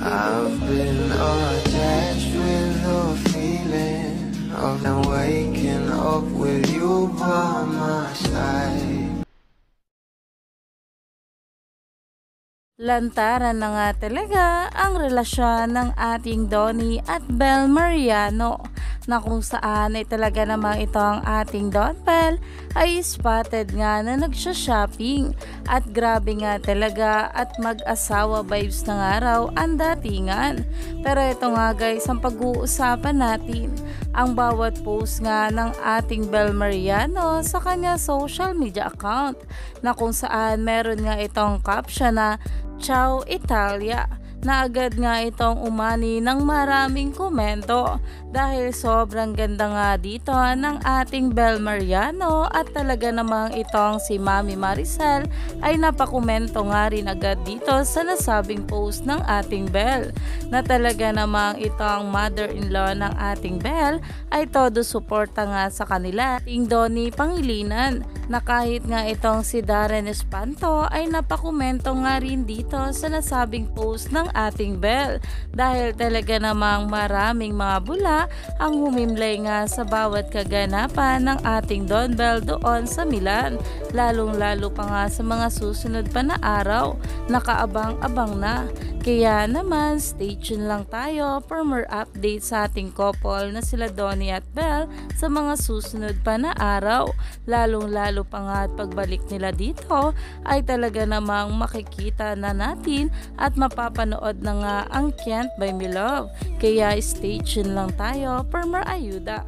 I've been attached with the feeling of now waking up with you by my side. Lantaran na nga talaga ang relasyon ng ating Donnie at Bel Mariano, na kung saan ay talaga namang itong ating Don Bel ay spotted nga na nagsha-shopping, at grabe nga talaga at mag-asawa vibes na nga raw ang datingan. Pero ito nga guys ang pag-uusapan natin, ang bawat post nga ng ating Bel Mariano sa kanya social media account, na kung saan meron nga itong caption na "Ciao Italia", na agad nga itong umani ng maraming komento dahil sobrang ganda nga dito ng ating Bel Mariano, at talaga namang itong si Mami Maricel ay napakomento nga rin agad dito sa nasabing post ng ating Bel, na talaga namang itong mother-in-law ng ating Bel ay todo suporta nga sa kanila. Ating Donnie Pangilinan, na kahit nga itong si Darren Espanto ay napakomento nga rin dito sa nasabing post ng ating Bel, dahil talaga namang maraming mga bula ang humimlay nga sa bawat kaganapan ng ating Don Bel doon sa Milan, lalong lalo pa nga sa mga susunod pa na araw. Nakaabang-abang na, kaya naman stay tuned lang tayo for more updates sa ating couple na sila Donnie at Bel sa mga susunod pa na araw, lalong lalo pa nga at pagbalik nila dito ay talaga namang makikita na natin at mapapanood na nga ang Can't Buy Me Love, kaya stay tuned lang tayo for more ayuda.